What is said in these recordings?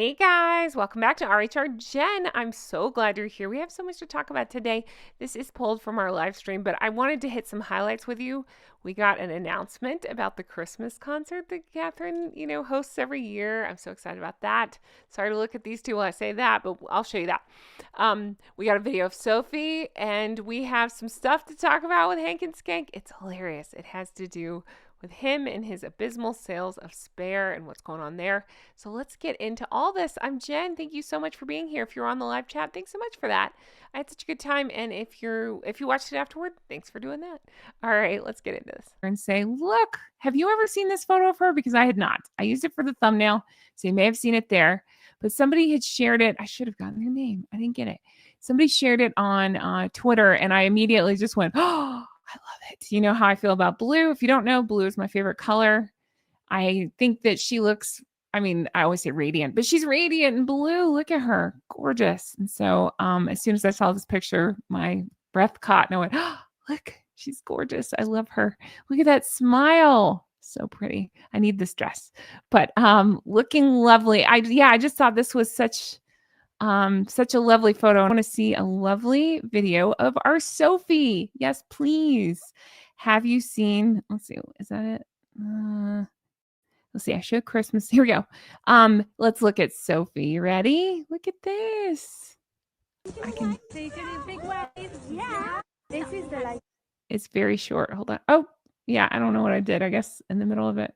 Hey guys, welcome back to rhrjen. I'm so glad you're here. We have so much to talk about today. This is pulled from our live stream, but I wanted to hit some highlights with you. We got an announcement about the Christmas concert that Catherine, hosts every year. I'm so excited about that. Sorry to look at these two while I say that, but I'll show you that. We got a video of Sophie, and we have some stuff to talk about with Hank and Skank. It's hilarious. It has to do with him and his abysmal sales of Spare and what's going on there. So let's get into all this. I'm Jen. Thank you so much for being here. If you're on the live chat, thanks so much for that. I had such a good time. And if you watched it afterward, thanks for doing that. All right, let's get into this. And say, look, have you ever seen this photo of her? Because I had not. I used it for the thumbnail, so you may have seen it there. But somebody had shared it. I should have gotten their name. I didn't get it. Somebody shared it on Twitter, and I immediately just went, oh, I love it. You know how I feel about blue. If you don't know, blue is my favorite color. I think that she looks, I always say radiant, but she's radiant in blue. Look at her. Gorgeous. And so as soon as I saw this picture, my breath caught and I went, oh, look, she's gorgeous. I love her. Look at that smile. So pretty. I need this dress. But looking lovely. I just thought this was such a lovely photo. I want to see a lovely video of our Sophie. Yes, please. Have you seen, let's see, is that it? Let's see, I showed Christmas. Here we go. Let's look at Sophie. You ready? Look at this. I can take it in big waves. Yeah. This is the light. It's very short. Hold on. Oh, yeah, I don't know what I did. I guess in the middle of it.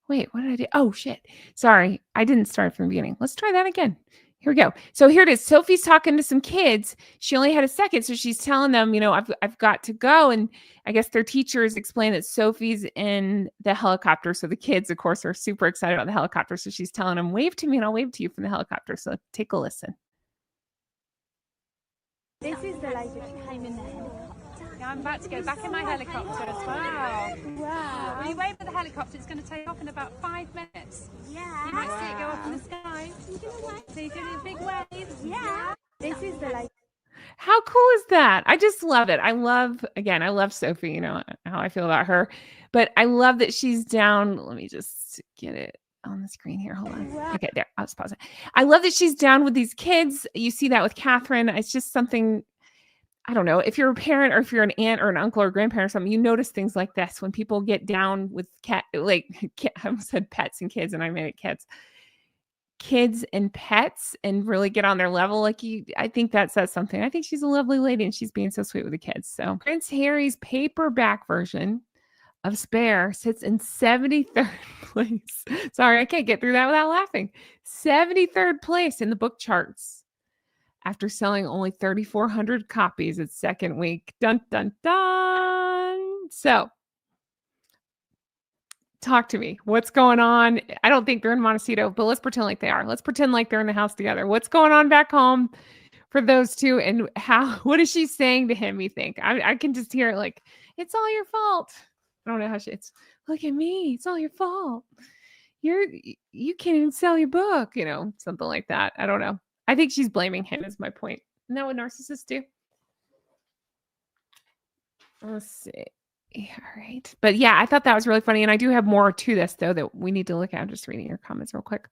Wait, what did I do? Oh, shit. Sorry. I didn't start from the beginning. Let's try that again. Here we go. So here it is. Sophie's talking to some kids. She only had a second. So she's telling them, I've got to go. And I guess their teachers explain that Sophie's in the helicopter. So the kids, of course, are super excited about the helicopter. So she's telling them, wave to me and I'll wave to you from the helicopter. So take a listen. This is the light that came in the helicopter. I'm about to go back in my helicopter as well. Wow. When you wave at the helicopter, it's going to take off in about 5 minutes. Yeah. You might see it go up in the sky. So you can do big waves. Yeah. This is the light. How cool is that? I just love it. I love Sophie, you know how I feel about her. But I love that she's down. Let me just get it on the screen here. Hold on. Wow. Okay, there. I'll just pause it. I love that she's down with these kids. You see that with Catherine. It's just something, I don't know. If you're a parent or if you're an aunt or an uncle or grandparent or something, you notice things like this when people get down with I almost said pets and kids and I meant kids and pets and really get on their level. I think that says something. I think she's a lovely lady and she's being so sweet with the kids. So Prince Harry's paperback version of Spare sits in 73rd place. Sorry, I can't get through that without laughing. 73rd place in the book charts after selling only 3,400 copies its second week. Dun, dun, dun. So talk to me. What's going on? I don't think they're in Montecito, but let's pretend like they are. Let's pretend like they're in the house together. What's going on back home for those two? And what is she saying to him, you think? I can just hear it like, it's all your fault. I don't know how it's, look at me. It's all your fault. You can't even sell your book, something like that. I don't know. I think she's blaming him is my point. Isn't that what narcissists do? Let's see. Yeah, all right. But yeah, I thought that was really funny. And I do have more to this, though, that we need to look at. I'm just reading your comments real quick.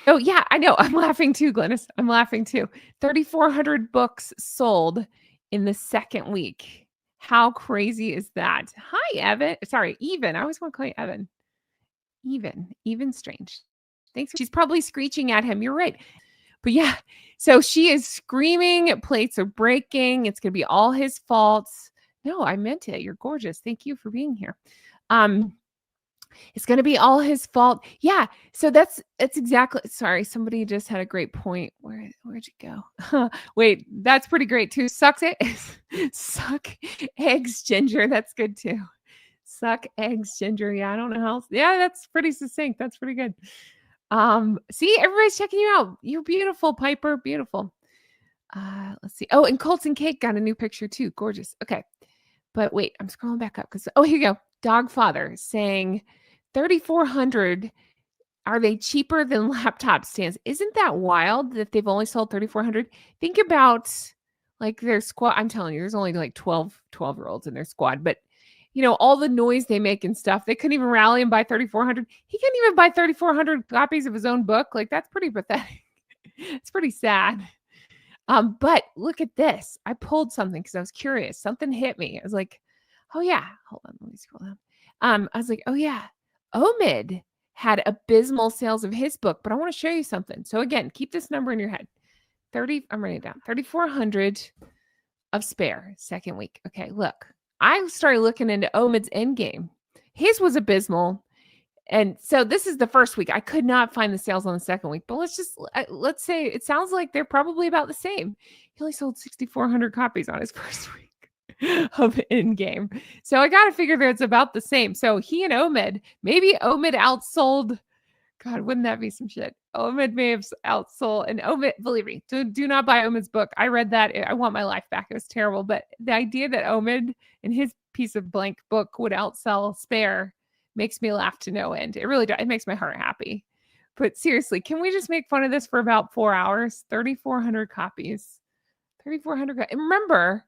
Oh, yeah, I know. I'm laughing too, Glennis. I'm laughing too. 3,400 books sold in the second week. How crazy is that? Hi, Evan. Sorry, Even. I always want to call you Evan. Even strange. Thanks. She's probably screeching at him. You're right. But yeah, so she is screaming. Plates are breaking. It's going to be all his fault. No, I meant it. You're gorgeous. Thank you for being here. It's going to be all his fault. Yeah. So that's exactly. Sorry, somebody just had a great point. Where'd you go? Wait, that's pretty great too. Suck eggs, Ginger. That's good too. Suck eggs, Ginger. Yeah, I don't know how else. Yeah, that's pretty succinct. That's pretty good. See, everybody's checking you out. You're beautiful, Piper. Beautiful. Let's see. Oh, and Colton Cake got a new picture too. Gorgeous. Okay. But wait, I'm scrolling back up because, here you go. Dog Father saying 3,400. Are they cheaper than laptop stands? Isn't that wild that they've only sold 3,400? Think about like their squad. I'm telling you, there's only like 12-year-olds in their squad, but all the noise they make and stuff. They couldn't even rally and buy 3,400. He couldn't even buy 3,400 copies of his own book. Like, that's pretty pathetic. It's pretty sad. But look at this. I pulled something because I was curious. Something hit me. I was like, oh yeah. Hold on, let me scroll down. I was like, oh yeah. Omid had abysmal sales of his book, but I want to show you something. So again, keep this number in your head. I'm writing it down. 3,400 of spare second week. Okay, look. I started looking into Omid's Endgame. His was abysmal. And so this is the first week. I could not find the sales on the second week, but let's say it sounds like they're probably about the same. He only sold 6,400 copies on his first week of Endgame. So I got to figure that it's about the same. So he and Omid, maybe Omid outsold. God, wouldn't that be some shit? Omid may have outsold, and Omid, believe me, do not buy Omid's book. I read that. I want my life back. It was terrible. But the idea that Omid and his piece of blank book would outsell Spare makes me laugh to no end. It really does. It makes my heart happy. But seriously, can we just make fun of this for about 4 hours? 3,400 copies. 3,400. And remember,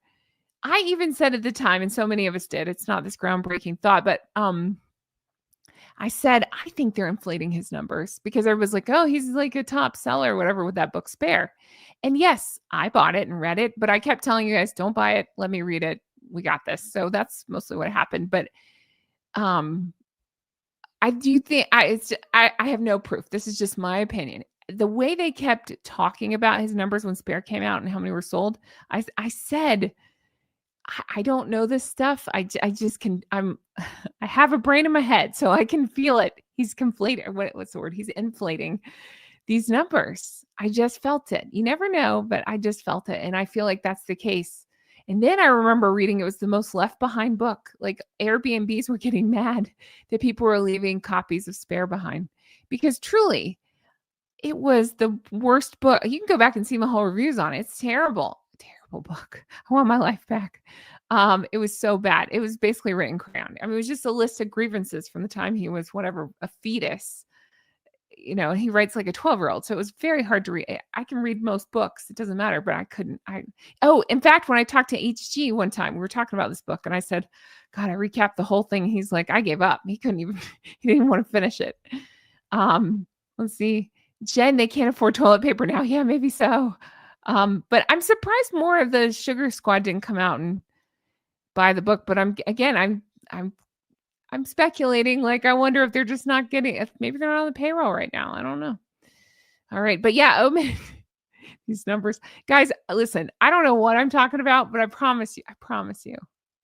I even said at the time, and so many of us did, it's not this groundbreaking thought, but I said, I think they're inflating his numbers because everybody's like, oh, he's like a top seller or whatever with that book Spare. And yes, I bought it and read it, but I kept telling you guys, don't buy it. Let me read it. We got this. So that's mostly what happened. But I do think I have no proof. This is just my opinion. The way they kept talking about his numbers when Spare came out and how many were sold, I said, I don't know this stuff. I just can, I have a brain in my head, so I can feel it. He's conflating. What's the word? He's inflating these numbers. I just felt it. You never know, but I just felt it. And I feel like that's the case. And then I remember reading it was the most left behind book. Like Airbnbs were getting mad that people were leaving copies of Spare behind because truly it was the worst book. You can go back and see my whole reviews on it. It's terrible. Terrible book. I want my life back. It was so bad. It was basically written crayon. I mean, it was just a list of grievances from the time he was whatever, a fetus. And he writes like a 12-year-old. So it was very hard to read. I can read most books. It doesn't matter, but I couldn't. In fact, when I talked to HG one time, we were talking about this book and I said, God, I recapped the whole thing. He's like, I gave up. He didn't even want to finish it. Let's see. Jen, they can't afford toilet paper now. Yeah, maybe so. But I'm surprised more of the Sugar Squad didn't come out and buy the book. But I'm speculating. Like, I wonder if they're just not getting it. Maybe they're not on the payroll right now. I don't know. All right. But yeah, Omid, these numbers. Guys, listen, I don't know what I'm talking about, but I promise you,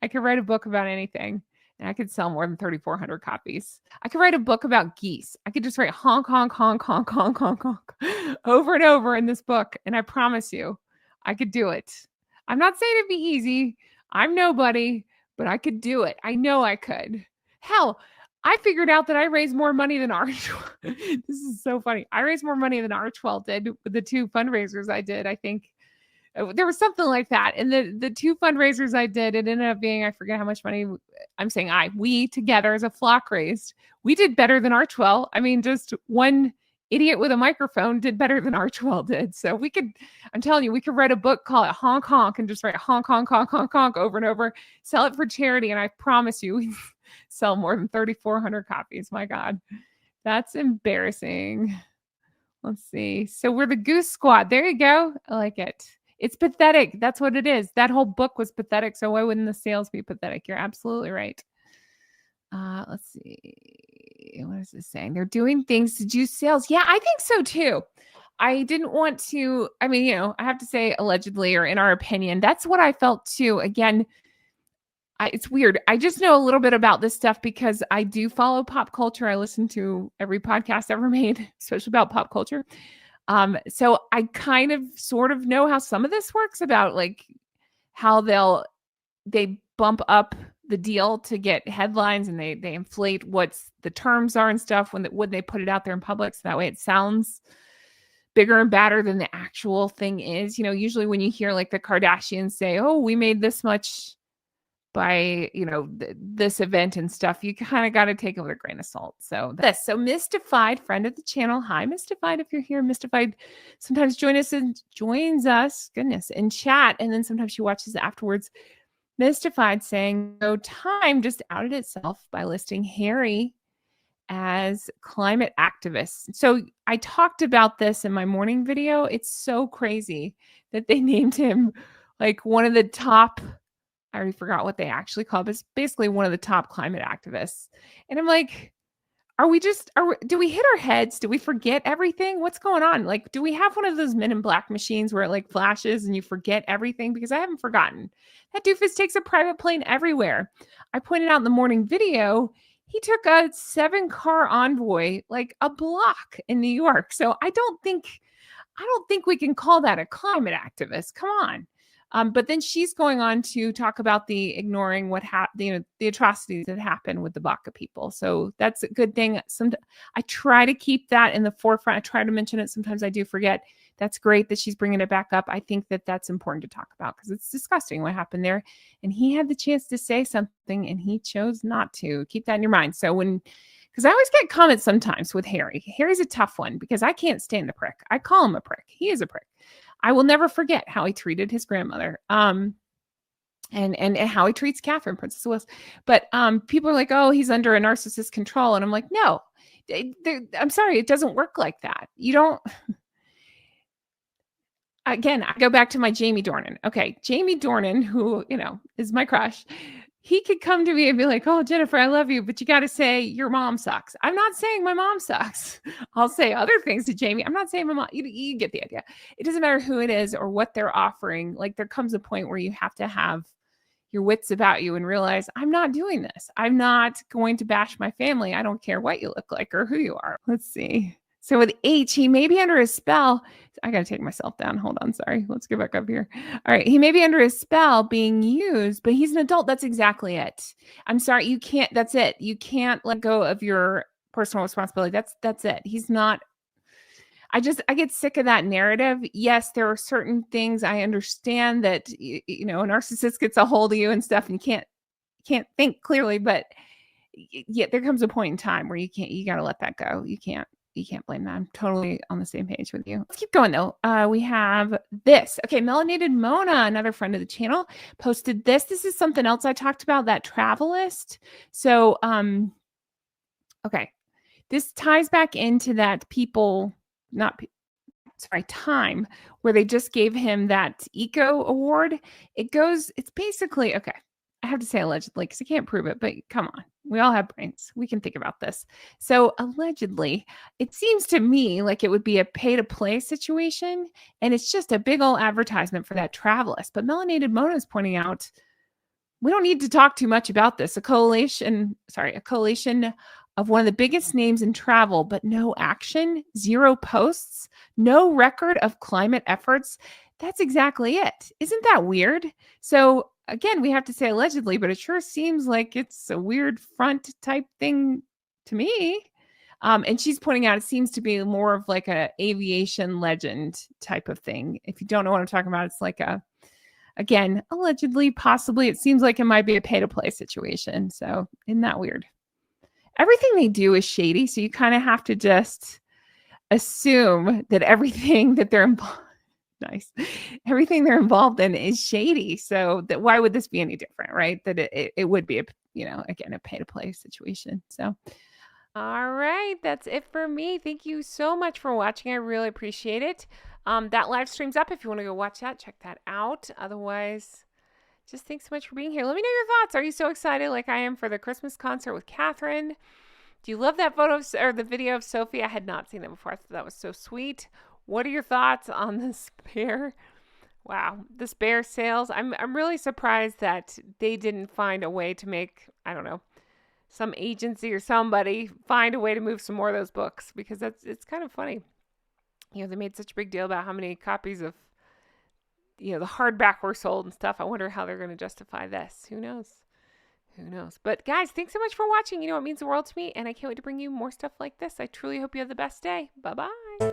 I could write a book about anything and I could sell more than 3,400 copies. I could write a book about geese. I could just write honk, honk, honk, honk, honk, honk, honk over and over in this book. And I promise you, I could do it. I'm not saying it'd be easy. I'm nobody, but I could do it. I know I could. Hell, I figured out that I raised more money than Archwell. This is so funny. I raised more money than Archwell did with the 2 fundraisers I did. I think there was something like that. And the 2 fundraisers I did, it ended up being, I forget how much money. I'm saying we together as a flock raised. We did better than Archwell. I mean, just one idiot with a microphone did better than Archwell did. So I'm telling you, we could write a book, call it Honk Honk, and just write honk, honk, honk, honk, honk over and over, sell it for charity. And I promise you, we sell more than 3,400 copies. My God, that's embarrassing. Let's see. So we're the Goose Squad. There you go. I like it. It's pathetic. That's what it is. That whole book was pathetic. So why wouldn't the sales be pathetic? You're absolutely right. Let's see. What is this saying? They're doing things to juice sales. Yeah, I think so too. I didn't want to, I mean, I have to say allegedly or in our opinion, that's what I felt too. Again, it's weird. I just know a little bit about this stuff because I do follow pop culture. I listen to every podcast ever made, especially about pop culture. So I kind of sort of know how some of this works about like how they bump up the deal to get headlines and they inflate what's the terms are and stuff when they put it out there in public. So that way it sounds bigger and badder than the actual thing is. Usually when you hear like the Kardashians say, oh, we made this much by, this event and stuff, you kind of got to take it with a grain of salt. So Mystified, friend of the channel. Hi, Mystified. If you're here, Mystified sometimes joins us, goodness, in chat. And then sometimes she watches afterwards. Mystified saying, so Time just outed itself by listing Harry as climate activists. So I talked about this in my morning video. It's so crazy that they named him like one of the top, I already forgot what they actually call it, but it's basically one of the top climate activists. And I'm like, do we hit our heads? Do we forget everything? What's going on? Like, do we have one of those Men in Black machines where it like flashes and you forget everything? Because I haven't forgotten. That doofus takes a private plane everywhere. I pointed out in the morning video, he took a 7-car envoy, like a block in New York. So I don't think we can call that a climate activist. Come on. But then she's going on to talk about the ignoring the atrocities that happened with the Baka people. So that's a good thing. I try to keep that in the forefront. I try to mention it. Sometimes I do forget. That's great that she's bringing it back up. I think that that's important to talk about because it's disgusting what happened there. And he had the chance to say something and he chose not to. Keep that in your mind. So because I always get comments sometimes with Harry. Harry's a tough one because I can't stand the prick. I call him a prick. He is a prick. I will never forget how he treated his grandmother. And how he treats Catherine, Princess Willis. But people are like, oh, he's under a narcissist control. And I'm like, no, I'm sorry. It doesn't work like that. You don't. Again, I go back to my Jamie Dornan. Okay. Jamie Dornan, who, is my crush. He could come to me and be like, oh, Jennifer, I love you, but you got to say your mom sucks. I'm not saying my mom sucks. I'll say other things to Jamie. I'm not saying my mom, you get the idea. It doesn't matter who it is or what they're offering. Like there comes a point where you have to have your wits about you and realize I'm not doing this. I'm not going to bash my family. I don't care what you look like or who you are. Let's see. So with H, he may be under a spell. I got to take myself down. Hold on. Sorry. Let's get back up here. All right. He may be under a spell being used, but he's an adult. That's exactly it. I'm sorry. You can't. That's it. You can't let go of your personal responsibility. That's it. He's not. I get sick of that narrative. Yes, there are certain things I understand that, a narcissist gets a hold of you and stuff and you can't think clearly, but yeah, there comes a point in time where you got to let that go. You can't blame that. I'm totally on the same page with you. Let's keep going though. We have this. Okay. Melanated Mona, another friend of the channel, posted this. This is something else I talked about, that Travelist. So, okay. This ties back into that Time, where they just gave him that Eco Award. It's basically, okay. I have to say allegedly because I can't prove it, but come on. We all have brains. We can think about this. So allegedly, it seems to me like it would be a pay-to-play situation, and it's just a big old advertisement for that Travelist. But Melanated Mona is pointing out, we don't need to talk too much about this. A coalition of one of the biggest names in travel, but no action, 0 posts, no record of climate efforts. That's exactly it. Isn't that weird? So again, we have to say allegedly, but it sure seems like it's a weird front type thing to me. And she's pointing out it seems to be more of like a aviation legend type of thing. If you don't know what I'm talking about, it's like again, allegedly, possibly, it seems like it might be a pay-to-play situation. So isn't that weird? Everything they do is shady. So you kind of have to just assume that everything that they're everything they're involved in is shady. So that why would this be any different, right? That it would be again, a pay-to-play situation. So all right, that's it for me. Thank you so much for watching. I really appreciate it. That live stream's up. If you want to go watch that, check that out. Otherwise, just thanks so much for being here. Let me know your thoughts. Are you so excited like I am for the Christmas concert with Catherine? Do you love that or the video of Sophie? I had not seen that before. I thought that was so sweet. What are your thoughts on this bear? Wow, this bear sales. I'm really surprised that they didn't find a way to make, I don't know, some agency or somebody find a way to move some more of those books, because it's kind of funny. They made such a big deal about how many copies of the hardback were sold and stuff. I wonder how they're going to justify this. Who knows? But guys, thanks so much for watching. It means the world to me, and I can't wait to bring you more stuff like this. I truly hope you have the best day. Bye-bye.